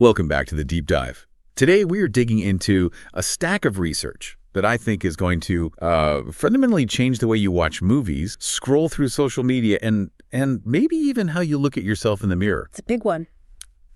Welcome back to the Deep Dive. Today we are digging into a stack of research that I think is going to fundamentally change the way you watch movies, scroll through social media, and maybe even how you look at yourself in the mirror. It's a big one.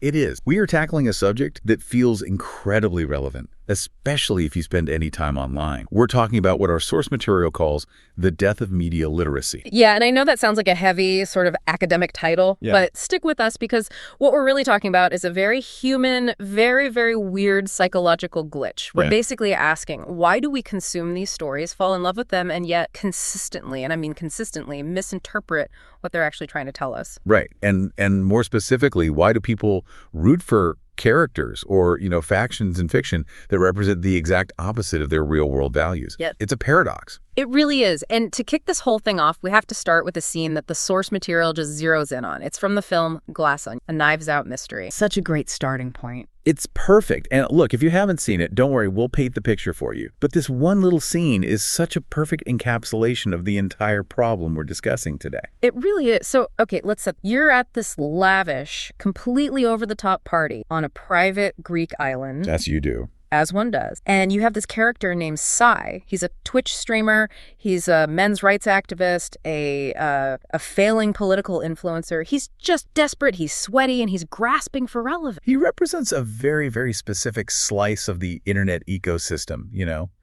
It is. We are tackling a subject that feels incredibly relevant, especially if you spend any time online. We're talking about what our source material calls the death of media literacy. Yeah, and I know that sounds like a heavy sort of academic title, but stick with us because what we're really talking about is a very human, very, very weird psychological glitch. We're basically asking, why do we consume these stories, fall in love with them, and yet consistently, and I mean consistently, misinterpret what they're actually trying to tell us? Right. And more specifically, why do people root for characters or, factions in fiction that represent the exact opposite of their real world values? Yep. It's a paradox. It really is. And to kick this whole thing off, we have to start with a scene that the source material just zeroes in on. It's from the film Glass Onion, a Knives Out mystery. Such a great starting point. It's perfect. And look, if you haven't seen it, don't worry, we'll paint the picture for you. But this one little scene is such a perfect encapsulation of the entire problem we're discussing today. It really is. So, okay, let's say you're at this lavish, completely over-the-top party on a private Greek island. As you do. As one does. And you have this character named Sai. He's a Twitch streamer. He's a men's rights activist, a failing political influencer. He's just desperate. He's sweaty, and he's grasping for relevance. He represents a very, very specific slice of the internet ecosystem,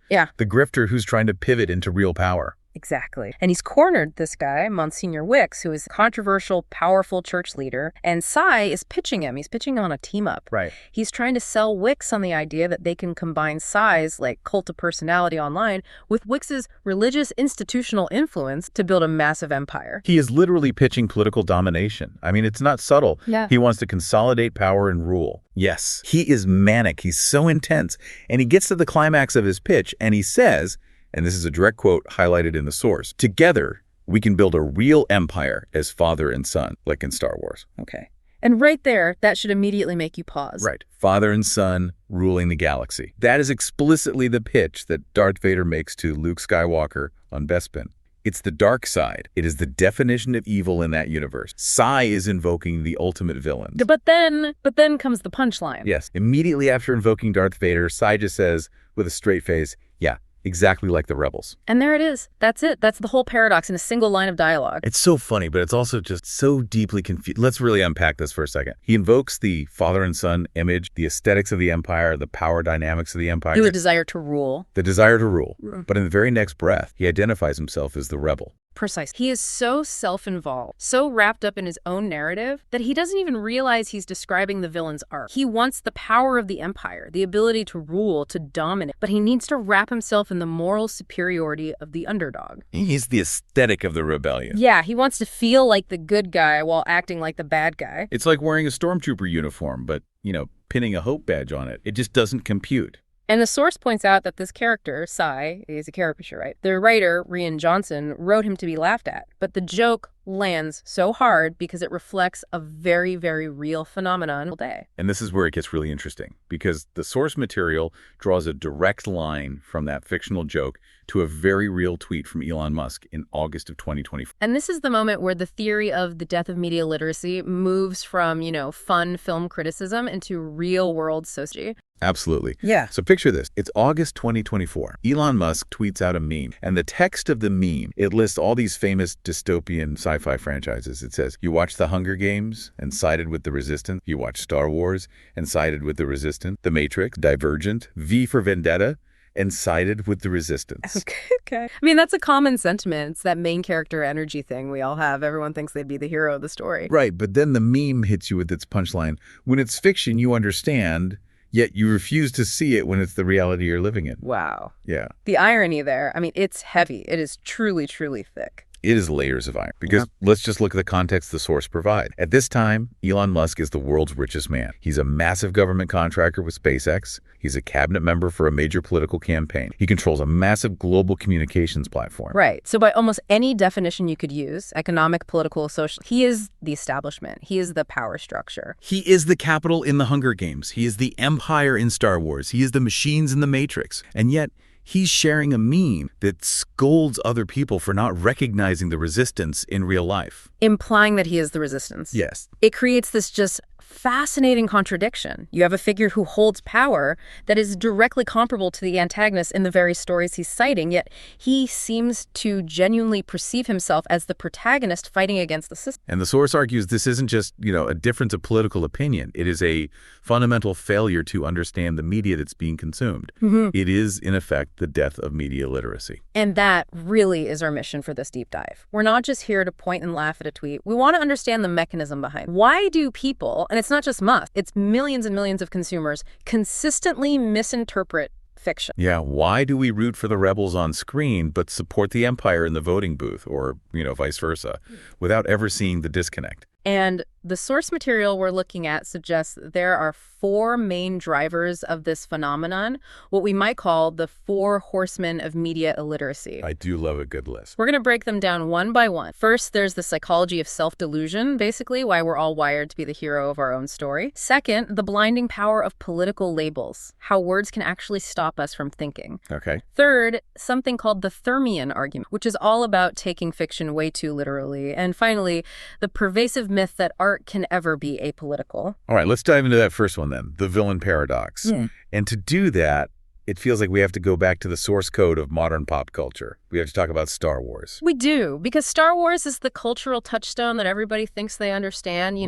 Yeah. The grifter who's trying to pivot into real power. Exactly. And he's cornered this guy, Monsignor Wicks, who is a controversial, powerful church leader. And Sai is pitching him. He's pitching on a team up. Right. He's trying to sell Wicks on the idea that they can combine Sai's, cult of personality online with Wicks's religious institutional influence to build a massive empire. He is literally pitching political domination. I mean, it's not subtle. Yeah. He wants to consolidate power and rule. Yes. He is manic. He's so intense. And he gets to the climax of his pitch and he says, and this is a direct quote highlighted in the source, "Together, we can build a real empire as father and son, like in Star Wars." Okay. And right there, that should immediately make you pause. Right. Father and son ruling the galaxy. That is explicitly the pitch that Darth Vader makes to Luke Skywalker on Bespin. It's the dark side. It is the definition of evil in that universe. Sai is invoking the ultimate villain. But then comes the punchline. Yes. Immediately after invoking Darth Vader, Sai just says, with a straight face, yeah, exactly like the rebels. And there it is. That's it. That's the whole paradox in a single line of dialogue. It's so funny, but it's also just so deeply confused. Let's really unpack this for a second. He invokes the father and son image, the aesthetics of the empire, the power dynamics of the empire. The desire to rule. The desire to rule. But in the very next breath, he identifies himself as the rebel. Precise. He is so self-involved, so wrapped up in his own narrative that he doesn't even realize he's describing the villain's arc. He wants the power of the empire, the ability to rule, to dominate, but he needs to wrap himself in the moral superiority of the underdog. He's the aesthetic of the rebellion. Yeah, he wants to feel like the good guy while acting like the bad guy. It's like wearing a stormtrooper uniform, but, pinning a hope badge on it. It just doesn't compute. And the source points out that this character, Sai, is a caricature, right? The writer, Rian Johnson, wrote him to be laughed at. But the joke lands so hard because it reflects a very, very real phenomenon today. And this is where it gets really interesting, because the source material draws a direct line from that fictional joke to a very real tweet from Elon Musk in August of 2024. And this is the moment where the theory of the death of media literacy moves from, fun film criticism into real-world sociology. Absolutely. Yeah. So picture this. It's August 2024. Elon Musk tweets out a meme, and the text of the meme, it lists all these famous dystopian sci-fi franchises. It says, you watched The Hunger Games and sided with the Resistance. You watched Star Wars and sided with the Resistance. The Matrix, Divergent, V for Vendetta, and sided with the Resistance. Okay. I mean, that's a common sentiment. It's that main character energy thing we all have. Everyone thinks they'd be the hero of the story. Right, but then the meme hits you with its punchline. When it's fiction, you understand, yet you refuse to see it when it's the reality you're living in. Wow. Yeah. The irony there, I mean, it's heavy. It is truly, truly thick. It is layers of iron, because let's just look at the context the source provides. At this time, Elon Musk is the world's richest man. He's a massive government contractor with SpaceX. He's a cabinet member for a major political campaign. He controls a massive global communications platform. Right. So by almost any definition you could use, economic, political, social, he is the establishment. He is the power structure. He is the capital in the Hunger Games. He is the empire in Star Wars. He is the machines in the Matrix. And yet, he's sharing a meme that scolds other people for not recognizing the resistance in real life. Implying that he is the resistance. Yes. It creates this just fascinating contradiction. You have a figure who holds power that is directly comparable to the antagonist in the very stories he's citing, yet he seems to genuinely perceive himself as the protagonist fighting against the system. And the source argues this isn't just, a difference of political opinion. It is a fundamental failure to understand the media that's being consumed. It is, in effect, the death of media literacy. And that really is our mission for this deep dive. We're not just here to point and laugh at a tweet. We want to understand the mechanism behind it. Why do people, and it's not just Musk, it's millions and millions of consumers, consistently misinterpret fiction? Yeah, why do we root for the rebels on screen but support the empire in the voting booth, or, vice versa, without ever seeing the disconnect? And the source material we're looking at suggests that there are 4 main drivers of this phenomenon, what we might call the 4 horsemen of media illiteracy. I do love a good list. We're going to break them down one by one. First, there's the psychology of self-delusion, basically why we're all wired to be the hero of our own story. Second, the blinding power of political labels, how words can actually stop us from thinking. Okay. Third, something called the Theurian argument, which is all about taking fiction way too literally. And finally, the pervasive myth that art can ever be apolitical. All right, let's dive into that first one then, the villain paradox. And to do that, it feels like we have to go back to the source code of modern pop culture. We have to talk about Star Wars. We do, because Star Wars is the cultural touchstone that everybody thinks they understand,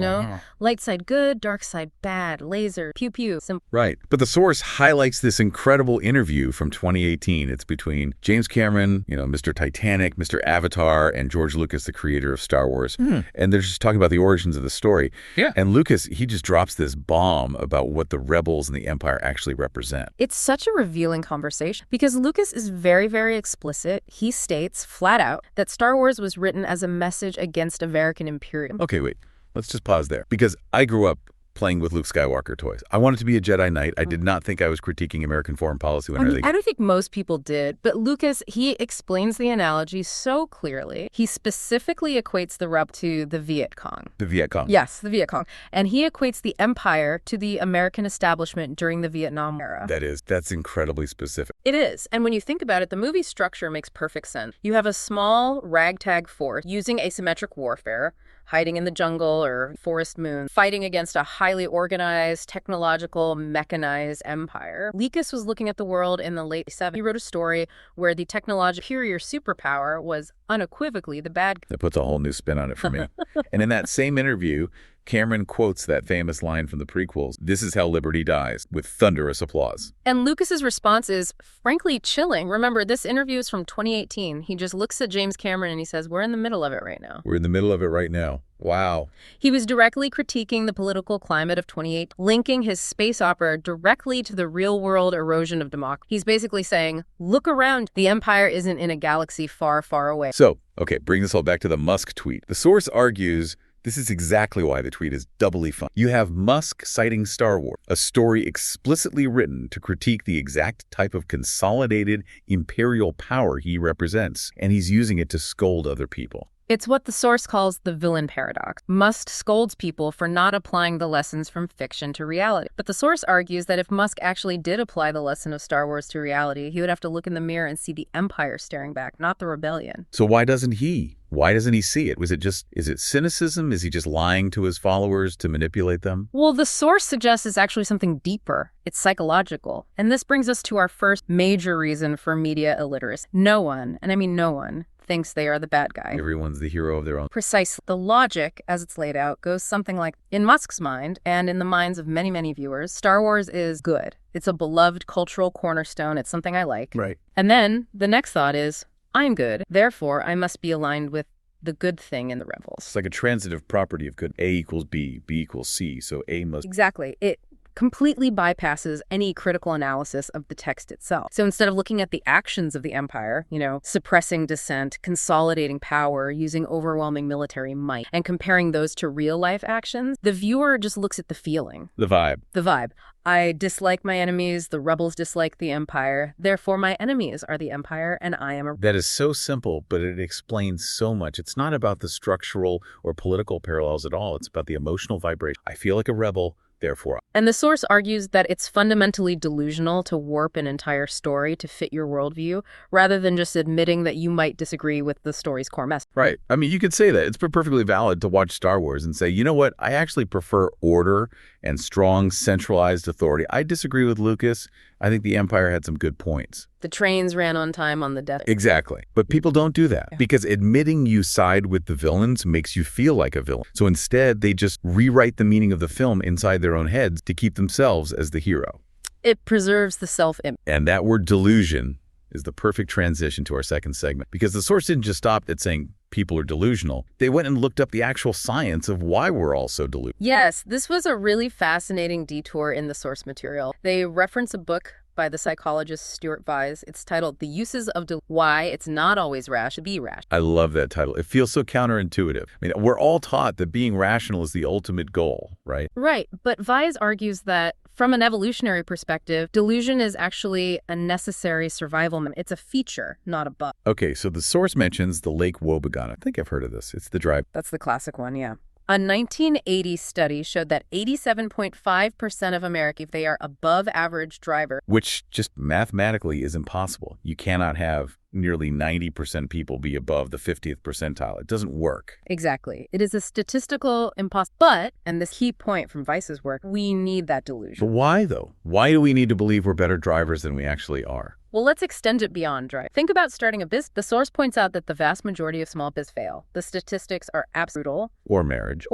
Light side good, dark side bad, laser, pew pew. Right. But the source highlights this incredible interview from 2018. It's between James Cameron, Mr. Titanic, Mr. Avatar, and George Lucas, the creator of Star Wars. And they're just talking about the origins of the story. Yeah. And Lucas, he just drops this bomb about what the rebels and the Empire actually represent. It's such a revealing conversation because Lucas is very, very explicit. He states flat out that Star Wars was written as a message against American imperialism. Okay, wait. Let's just pause there. Because I grew up playing with Luke Skywalker toys. I wanted to be a Jedi Knight. I did not think I was critiquing American foreign policy when I don't think most people did, but Lucas, he explains the analogy so clearly. He specifically equates the rebel to the Viet Cong. The Viet Cong. Yes, the Viet Cong. And he equates the empire to the American establishment during the Vietnam era. That's incredibly specific. It is. And when you think about it, the movie structure makes perfect sense. You have a small ragtag force using asymmetric warfare, hiding in the jungle or forest moon, fighting against a highly organized, technological, mechanized empire. Lucas was looking at the world in the late 70s. He wrote a story where the technological superior superpower was unequivocally the bad guy. That puts a whole new spin on it for me. And in that same interview, Cameron quotes that famous line from the prequels, "This is how liberty dies," with thunderous applause. And Lucas's response is frankly chilling. Remember, this interview is from 2018. He just looks at James Cameron and he says, we're in the middle of it right now. We're in the middle of it right now. Wow. He was directly critiquing the political climate of 2018, linking his space opera directly to the real-world erosion of democracy. He's basically saying, look around. The empire isn't in a galaxy far, far away. So, okay, bring this all back to the Musk tweet. The source argues this is exactly why the tweet is doubly fun. You have Musk citing Star Wars, a story explicitly written to critique the exact type of consolidated imperial power he represents, and he's using it to scold other people. It's what the source calls the villain paradox. Musk scolds people for not applying the lessons from fiction to reality. But the source argues that if Musk actually did apply the lesson of Star Wars to reality, he would have to look in the mirror and see the empire staring back, not the rebellion. So why doesn't he? Why doesn't he see it? Is it cynicism? Is he just lying to his followers to manipulate them? Well, the source suggests it's actually something deeper. It's psychological. And this brings us to our first major reason for media illiteracy. No one, and I mean no one, thinks they are the bad guy. Everyone's the hero of their own. Precisely. The logic, as it's laid out, goes something like, in Musk's mind, and in the minds of many, many viewers, Star Wars is good. It's a beloved cultural cornerstone. It's something I like. Right. And then the next thought is, I'm good. Therefore, I must be aligned with the good thing in the rebels. It's like a transitive property of good. A equals B, B equals C, so A must... Exactly. It completely bypasses any critical analysis of the text itself. So instead of looking at the actions of the empire, suppressing dissent, consolidating power, using overwhelming military might, and comparing those to real-life actions, the viewer just looks at the feeling. The vibe. The vibe. I dislike my enemies, the rebels dislike the empire, therefore my enemies are the empire, and I am a... That is so simple, but it explains so much. It's not about the structural or political parallels at all. It's about the emotional vibration. I feel like a rebel. therefore. And the source argues that it's fundamentally delusional to warp an entire story to fit your worldview, rather than just admitting that you might disagree with the story's core message. Right. I mean, you could say that. It's perfectly valid to watch Star Wars and say, you know what? I actually prefer order and strong, centralized authority. I disagree with Lucas. I think the Empire had some good points. The trains ran on time on the Death. Exactly. But people don't do that because admitting you side with the villains makes you feel like a villain. So instead, they just rewrite the meaning of the film inside their own heads to keep themselves as the hero. It preserves the self-image. And that word delusion is the perfect transition to our second segment, because the source didn't just stop at saying people are delusional. They went and looked up the actual science of why we're all so delusional. Yes, this was a really fascinating detour in the source material. They reference a book by the psychologist Stuart Vyse. It's titled The Uses of Why It's Not Always Rash to Be Rash. I love that title. It feels so counterintuitive. I mean, we're all taught that being rational is the ultimate goal, right? Right. But Vyse argues that from an evolutionary perspective, delusion is actually a necessary survival. It's a feature, not a bug. Okay, so the source mentions the Lake Wobegon. I think I've heard of this. It's the dry. That's the classic one, yeah. A 1980 study showed that 87.5% of Americans, they are above average driver. Which just mathematically is impossible. You cannot have nearly 90% people be above the 50th percentile. It doesn't work. Exactly. It is a statistical impossibility. But, and this key point from Vyse's work, we need that delusion. But why, though? Why do we need to believe we're better drivers than we actually are? Well, let's extend it beyond drive. Think about starting a business. The source points out that the vast majority of small business fail. The statistics are absolute. Or marriage.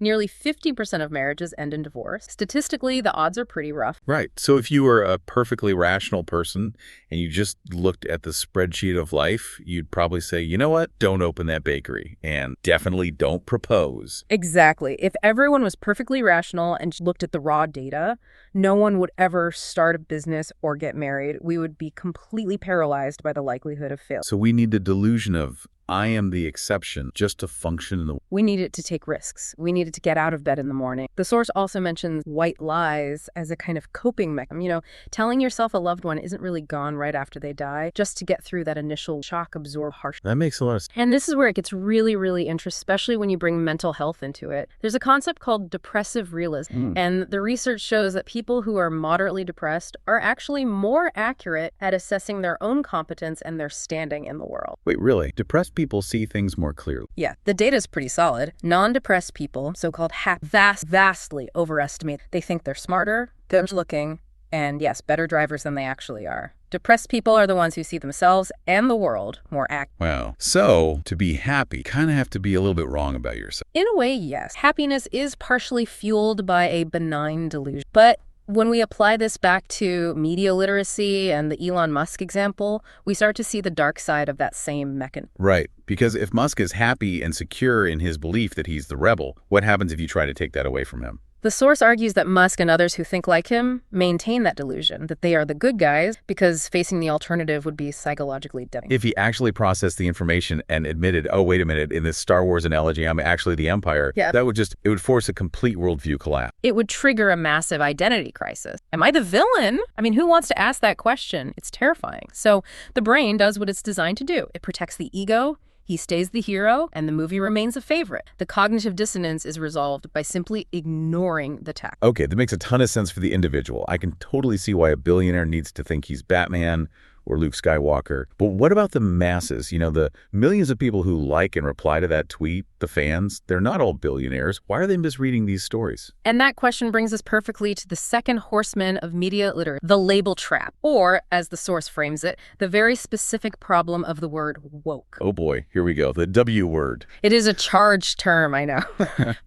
Nearly 50% of marriages end in divorce. Statistically, the odds are pretty rough. Right. So if you were a perfectly rational person and you just looked at the spreadsheet of life, you'd probably say, you know what? Don't open that bakery and definitely don't propose. Exactly. If everyone was perfectly rational and looked at the raw data, no one would ever start a business or get married. We would be completely paralyzed by the likelihood of failure. So we need the delusion of I am the exception just to function in the... We needed to take risks. We needed to get out of bed in the morning. The source also mentions white lies as a kind of coping mechanism. You know, telling yourself a loved one isn't really gone right after they die, just to get through that initial shock, absorb harsh. That makes a lot of sense. And this is where it gets really, really interesting, especially when you bring mental health into it. There's a concept called depressive realism. And the research shows that people who are moderately depressed are actually more accurate at assessing their own competence and their standing in the world. Wait, really? Depressed people see things more clearly. Yeah, the data is pretty solid. Non-depressed people, so-called vastly overestimate. They think they're smarter, good-looking, and yes, better drivers than they actually are. Depressed people are the ones who see themselves and the world more active. Wow. So, to be happy, you kind of have to be a little bit wrong about yourself. In a way, yes. Happiness is partially fueled by a benign delusion. But when we apply this back to media literacy and the Elon Musk example, we start to see the dark side of that same mechanism. Right. Because if Musk is happy and secure in his belief that he's the rebel, what happens if you try to take that away from him? The source argues that Musk and others who think like him maintain that delusion, that they are the good guys, because facing the alternative would be psychologically devastating. If he actually processed the information and admitted, oh, wait a minute, in this Star Wars analogy, I'm actually the Empire, that would it would force a complete worldview collapse. It would trigger a massive identity crisis. Am I the villain? I mean, who wants to ask that question? It's terrifying. So the brain does what it's designed to do. It protects the ego. He stays the hero, and the movie remains a favorite. The cognitive dissonance is resolved by simply ignoring the text. Okay, that makes a ton of sense for the individual. I can totally see why a billionaire needs to think he's Batman or Luke Skywalker. But what about the masses? You know, the millions of people who like and reply to that tweet, the fans, they're not all billionaires. Why are they misreading these stories? And that question brings us perfectly to the second horseman of media literacy, the label trap, or, as the source frames it, the very specific problem of the word woke. Oh boy, here we go, the W word. It is a charged term, I know.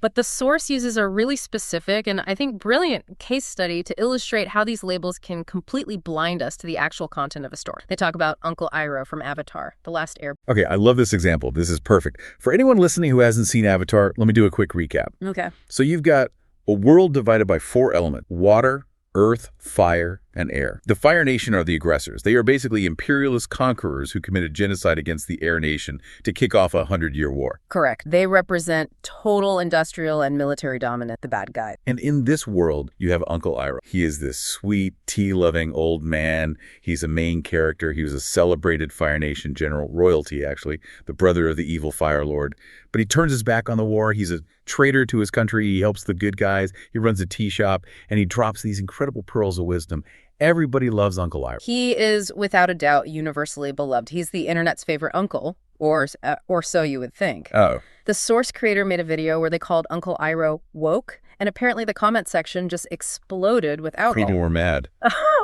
But the source uses a really specific and I think brilliant case study to illustrate how these labels can completely blind us to the actual content of a story. They talk about Uncle Iro from Avatar, The Last Airbender. Okay, I love this example. This is perfect. For anyone listening who hasn't seen Avatar, let me do a quick recap. Okay. So you've got a world divided by 4 elements: water, earth, fire, and air. The Fire Nation are the aggressors. They are basically imperialist conquerors who committed genocide against the Air Nation to kick off a 100-year war. Correct. They represent total industrial and military dominance, the bad guy. And in this world, you have Uncle Iro. He is this sweet, tea-loving old man. He's a main character. He was a celebrated Fire Nation general, royalty actually, the brother of the evil Fire Lord. But he turns his back on the war. He's a traitor to his country. He helps the good guys. He runs a tea shop, and he drops these incredible pearls of wisdom. Everybody loves Uncle Iro. He is, without a doubt, universally beloved. He's the internet's favorite uncle, or so you would think. Oh. The Source creator made a video where they called Uncle Iro woke, and apparently the comment section just exploded with outrage. People were mad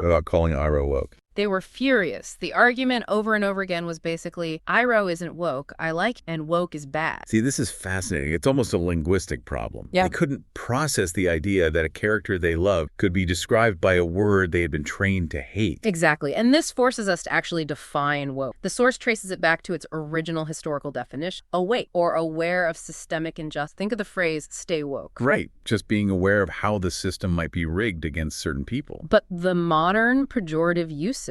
about calling Iro woke. They were furious. The argument over and over again was basically, Iro isn't woke, I like, and woke is bad. See, this is fascinating. It's almost a linguistic problem. Yeah. They couldn't process the idea that a character they love could be described by a word they had been trained to hate. Exactly. And this forces us to actually define woke. The Source traces it back to its original historical definition, awake, or aware of systemic injustice. Think of the phrase, stay woke. Right. Just being aware of how the system might be rigged against certain people. But the modern pejorative usage,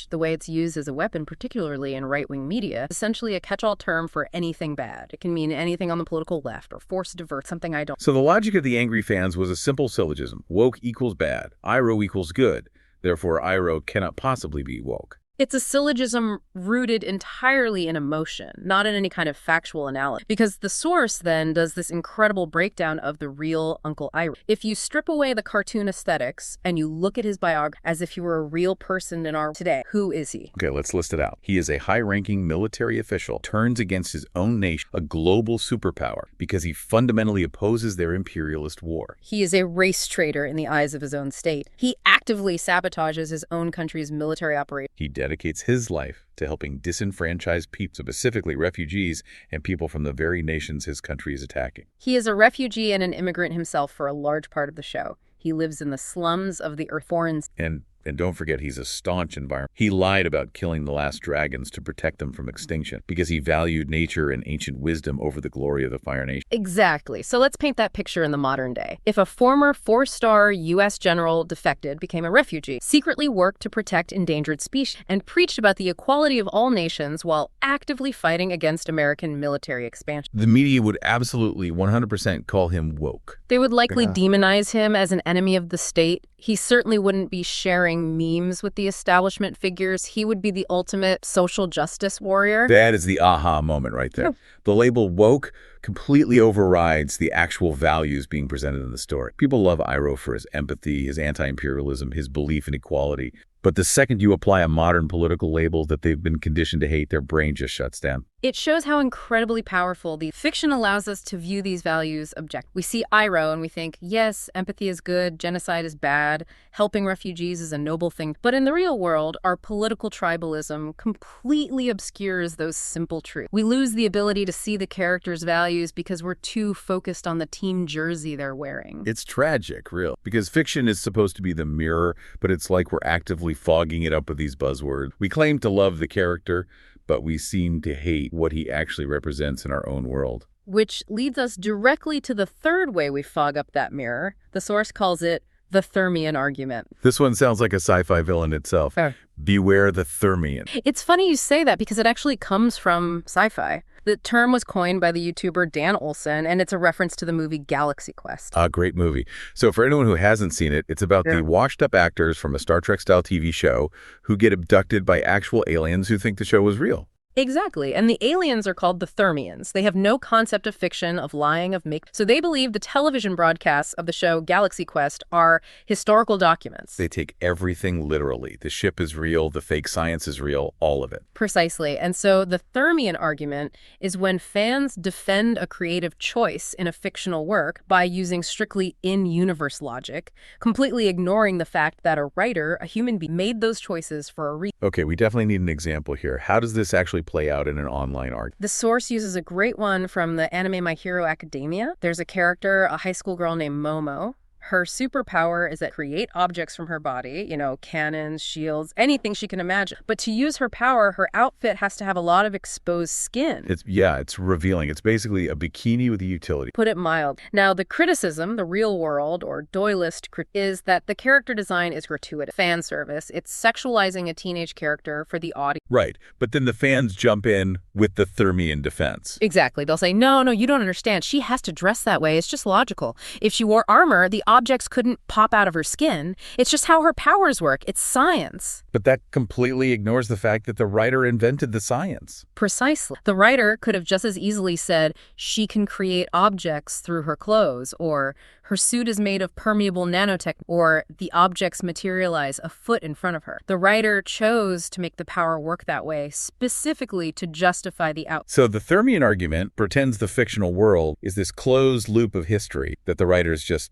the way it's used as a weapon, particularly in right-wing media, is essentially a catch-all term for anything bad. It can mean anything on the political left or force divert something I don't. So the logic of the angry fans was a simple syllogism. Woke equals bad. Iro equals good. Therefore, Iro cannot possibly be woke. It's a syllogism rooted entirely in emotion, not in any kind of factual analysis. Because the Source then does this incredible breakdown of the real Uncle Iro. If you strip away the cartoon aesthetics and you look at his biography as if he were a real person in our today, who is he? Okay, let's list it out. He is a high-ranking military official, turns against his own nation, a global superpower, because he fundamentally opposes their imperialist war. He is a race traitor in the eyes of his own state. He actively sabotages his own country's military operation. He dedicates his life to helping disenfranchised people, specifically refugees and people from the very nations his country is attacking. He is a refugee and an immigrant himself for a large part of the show. He lives in the slums of the earth. And don't forget, he's a staunch environment. He lied about killing the last dragons to protect them from extinction because he valued nature and ancient wisdom over the glory of the Fire Nation. Exactly. So let's paint that picture in the modern day. If a former 4-star U.S. general defected, became a refugee, secretly worked to protect endangered species, and preached about the equality of all nations while actively fighting against American military expansion, The media would absolutely 100% call him woke. they would likely demonize him as an enemy of the state. He certainly wouldn't be sharing memes with the establishment figures. He would be the ultimate social justice warrior. That is the aha moment right there. The label woke completely overrides the actual values being presented in the story. People love Iro for his empathy, his anti-imperialism, his belief in equality. But the second you apply a modern political label that they've been conditioned to hate, their brain just shuts down. It shows how incredibly powerful the fiction allows us to view these values objectively. We see Iro and we think, yes, empathy is good, genocide is bad, helping refugees is a noble thing. But in the real world, our political tribalism completely obscures those simple truths. We lose the ability to see the character's values because we're too focused on the team jersey they're wearing. It's tragic, real, because fiction is supposed to be the mirror, but it's like we're actively fogging it up with these buzzwords. We claim to love the character, but we seem to hate what he actually represents in our own world. Which leads us directly to the third way we fog up that mirror. The Source calls it the Theurian argument. This one sounds like a sci-fi villain itself. Fair. Beware the Theurian. It's funny you say that because it actually comes from sci-fi. The term was coined by the YouTuber Dan Olson, and it's a reference to the movie Galaxy Quest. A great movie. So for anyone who hasn't seen it, it's about the washed-up actors from a Star Trek-style TV show who get abducted by actual aliens who think the show was real. Exactly. And the aliens are called the Theurians. They have no concept of fiction, of lying, of make. So they believe the television broadcasts of the show Galaxy Quest are historical documents. They take everything literally. The ship is real, the fake science is real, all of it. Precisely. And so the Theurian argument is when fans defend a creative choice in a fictional work by using strictly in-universe logic, completely ignoring the fact that a writer, a human being, made those choices for a reason. Okay, we definitely need an example here. How does this actually play out in an online argument? The Source uses a great one from the anime My Hero Academia. There's a character, a high school girl named Momo. Her superpower is that create objects from her body, cannons, shields, anything she can imagine. But to use her power, her outfit has to have a lot of exposed skin. It's revealing. It's basically a bikini with a utility. Put it mild. Now, the criticism, the real world or doylist, is that the character design is gratuitous. Fan service. It's sexualizing a teenage character for the audience. Right. But then the fans jump in with the Theurian defense. Exactly. They'll say, no, you don't understand. She has to dress that way. It's just logical. If she wore armor, the objects couldn't pop out of her skin. It's just how her powers work. It's science. But that completely ignores the fact that the writer invented the science. Precisely. The writer could have just as easily said she can create objects through her clothes, or her suit is made of permeable nanotech, or the objects materialize a foot in front of her. The writer chose to make the power work that way, specifically to justify the outcome. So the Theurian argument pretends the fictional world is this closed loop of history that the writer is just,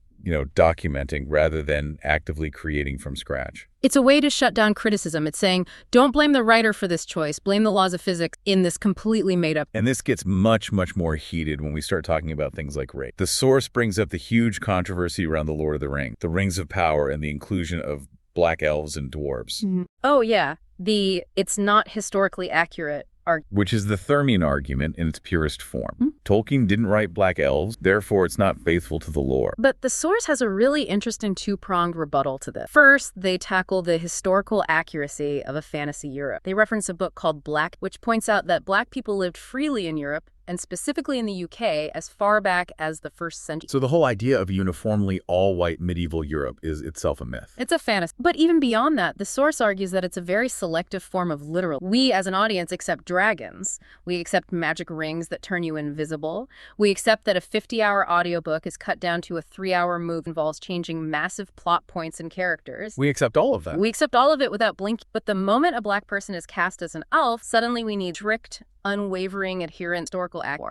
documenting rather than actively creating from scratch. It's a way to shut down criticism. It's saying, don't blame the writer for this choice. Blame the laws of physics in this completely made up. And this gets much, much more heated when we start talking about things like rape. The source brings up the huge controversy around the Lord of the Rings, the Rings of Power, and the inclusion of black elves and dwarves. Mm-hmm. Oh, yeah. It's not historically accurate. Which is the Theurian argument in its purest form. Mm-hmm. Tolkien didn't write black elves, therefore it's not faithful to the lore. But the source has a really interesting two-pronged rebuttal to this. First, they tackle the historical accuracy of a fantasy Europe. They reference a book called Black, which points out that Black people lived freely in Europe, and specifically in the UK, as far back as the 1st century. So the whole idea of uniformly all-white medieval Europe is itself a myth. It's a fantasy. But even beyond that, the source argues that it's a very selective form of literal. We, as an audience, accept dragons. We accept magic rings that turn you invisible. We accept that a 50-hour audiobook is cut down to a 3-hour movie involves changing massive plot points and characters. We accept all of that. We accept all of it without blinking. But the moment a Black person is cast as an elf, suddenly we need strict, unwavering adherent historical act.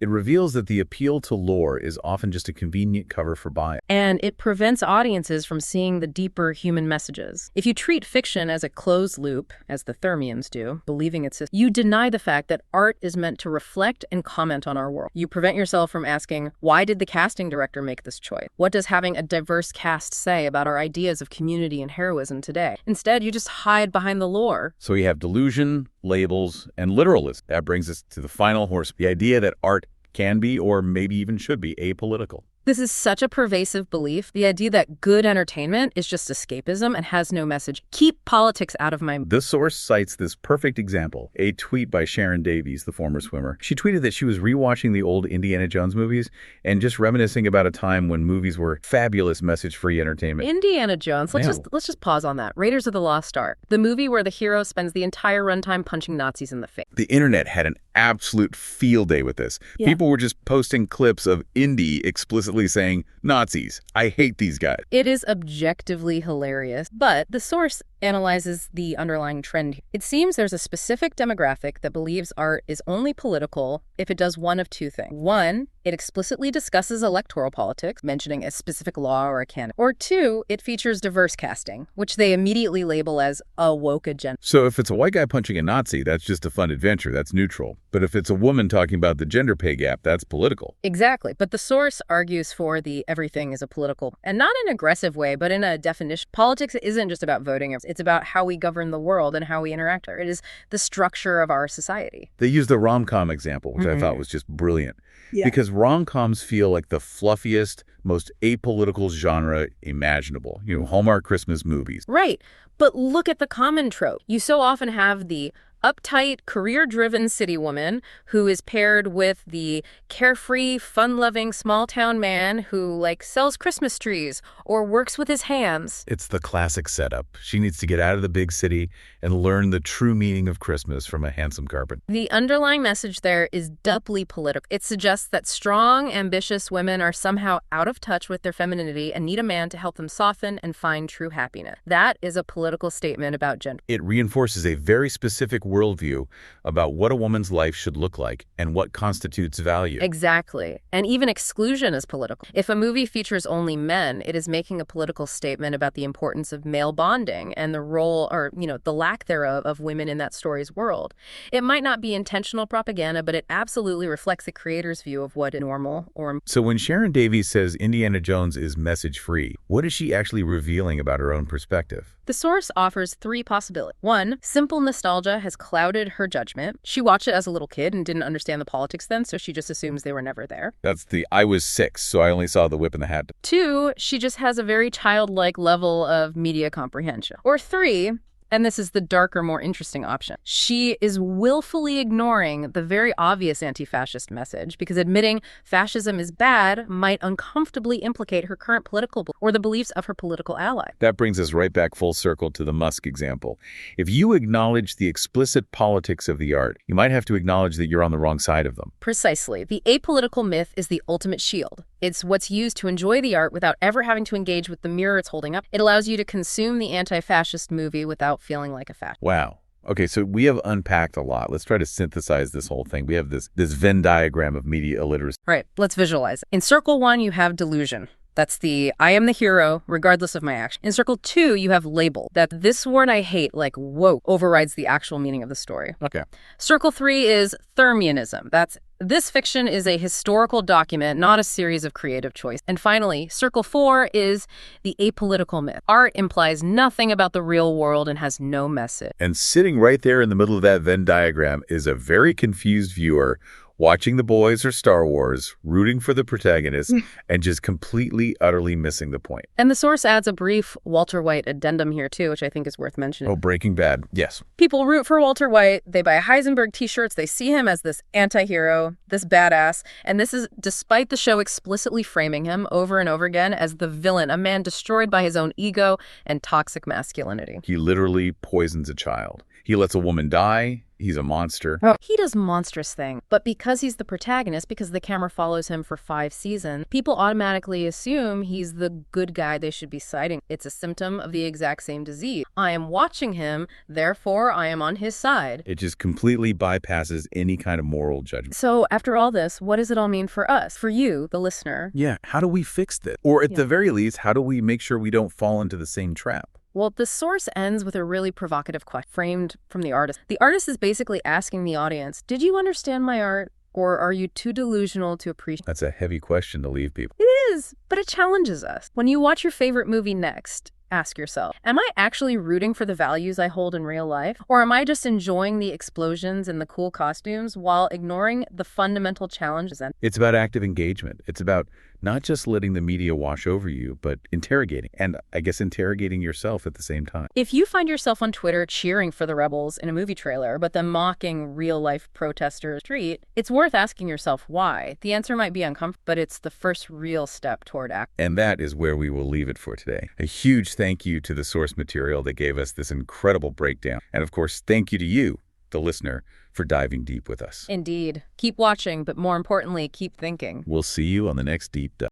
It reveals that the appeal to lore is often just a convenient cover for bias. And it prevents audiences from seeing the deeper human messages. If you treat fiction as a closed loop, as the Theurians do, believing it's you deny the fact that art is meant to reflect and comment on our world. You prevent yourself from asking, why did the casting director make this choice? What does having a diverse cast say about our ideas of community and heroism today? Instead, you just hide behind the lore. So we have delusion, labels, and literalism. That brings us to the final horse, the idea that art can be, or maybe even should be, apolitical. This is such a pervasive belief, the idea that good entertainment is just escapism and has no message. Keep politics out of my... This source cites this perfect example, a tweet by Sharon Davies, the former swimmer. She tweeted that she was rewatching the old Indiana Jones movies and just reminiscing about a time when movies were fabulous message-free entertainment. Indiana Jones. Let's just pause on that. Raiders of the Lost Ark, the movie where the hero spends the entire runtime punching Nazis in the face. The internet had an absolute field day with this. Yeah. People were just posting clips of Indy explicitly saying, Nazis, I hate these guys. It is objectively hilarious, but the source analyzes the underlying trend. It seems there's a specific demographic that believes art is only political if it does one of two things. One, it explicitly discusses electoral politics, mentioning a specific law or a canon. Or two, it features diverse casting, which they immediately label as a woke agenda. So if it's a white guy punching a Nazi, that's just a fun adventure. That's neutral. But if it's a woman talking about the gender pay gap, that's political. Exactly. But the source argues for the everything is a political, and not in an aggressive way, but in a definition. Politics isn't just about voting. It's about how we govern the world and how we interact. It is the structure of our society. They use the rom-com example, which I thought was just brilliant. Yeah. Because rom-coms feel like the fluffiest, most apolitical genre imaginable. Hallmark Christmas movies. Right. But look at the common trope. You so often have the uptight, career-driven city woman who is paired with the carefree, fun-loving small-town man who, sells Christmas trees or works with his hands. It's the classic setup. She needs to get out of the big city and learn the true meaning of Christmas from a handsome carpet. The underlying message there is doubly political. It suggests that strong, ambitious women are somehow out of touch with their femininity and need a man to help them soften and find true happiness. That is a political statement about gender. It reinforces a very specific worldview about what a woman's life should look like and what constitutes value. Exactly. And even exclusion is political. If a movie features only men, it is making a political statement about the importance of male bonding and the role, or, the lack thereof, of women in that story's world. It might not be intentional propaganda, but it absolutely reflects the creator's view of what is normal or... So when Sharon Davies says Indiana Jones is message-free, what is she actually revealing about her own perspective? The source offers 3 possibilities. 1, simple nostalgia has clouded her judgment. She watched it as a little kid and didn't understand the politics then, so she just assumes they were never there. That's the I was 6, so I only saw the whip and the hat. 2, she just has a very childlike level of media comprehension. Or 3, and this is the darker, more interesting option, she is willfully ignoring the very obvious anti-fascist message because admitting fascism is bad might uncomfortably implicate her current political or the beliefs of her political ally. That brings us right back full circle to the Musk example. If you acknowledge the explicit politics of the art, you might have to acknowledge that you're on the wrong side of them. Precisely. The apolitical myth is the ultimate shield. It's what's used to enjoy the art without ever having to engage with the mirror it's holding up. It allows you to consume the anti-fascist movie without feeling like a fascist. Wow. Okay, so we have unpacked a lot. Let's try to synthesize this whole thing. We have this Venn diagram of media illiteracy. Right. Let's visualize it. In circle 1, you have delusion. That's the I am the hero, regardless of my action. In circle 2, you have label. That this word I hate, like woke, overrides the actual meaning of the story. Okay. Circle 3 is Theurianism. That's this fiction is a historical document, not a series of creative choice. And finally, circle 4 is the apolitical myth. Art implies nothing about the real world and has no message. And sitting right there in the middle of that Venn diagram is a very confused viewer watching The Boys or Star Wars, rooting for the protagonist, and just completely, utterly missing the point. And the source adds a brief Walter White addendum here, too, which I think is worth mentioning. Oh, Breaking Bad. Yes. People root for Walter White. They buy Heisenberg t-shirts. They see him as this anti-hero, this badass. And this is despite the show explicitly framing him over and over again as the villain, a man destroyed by his own ego and toxic masculinity. He literally poisons a child. He lets a woman die. He's a monster. Oh. He does monstrous things. But because he's the protagonist, because the camera follows him for 5 seasons, people automatically assume he's the good guy they should be citing. It's a symptom of the exact same disease. I am watching him, therefore I am on his side. It just completely bypasses any kind of moral judgment. So after all this, what does it all mean for us? For you, the listener? Yeah, how do we fix this? Or at the very least, how do we make sure we don't fall into the same trap? Well, the source ends with a really provocative question framed from the artist. The artist is basically asking the audience, did you understand my art, or are you too delusional to appreciate? That's a heavy question to leave people. It is, but it challenges us. When you watch your favorite movie next, ask yourself, am I actually rooting for the values I hold in real life? Or am I just enjoying the explosions and the cool costumes while ignoring the fundamental challenges? It's about active engagement. It's about not just letting the media wash over you, but interrogating. And I guess interrogating yourself at the same time. If you find yourself on Twitter cheering for the rebels in a movie trailer, but then mocking real-life protesters on the street, it's worth asking yourself why. The answer might be uncomfortable, but it's the first real step toward action. And that is where we will leave it for today. A huge thank you to the source material that gave us this incredible breakdown. And of course, thank you to you, the listener, for diving deep with us. Indeed. Keep watching, but more importantly, keep thinking. We'll see you on the next Deep Dive.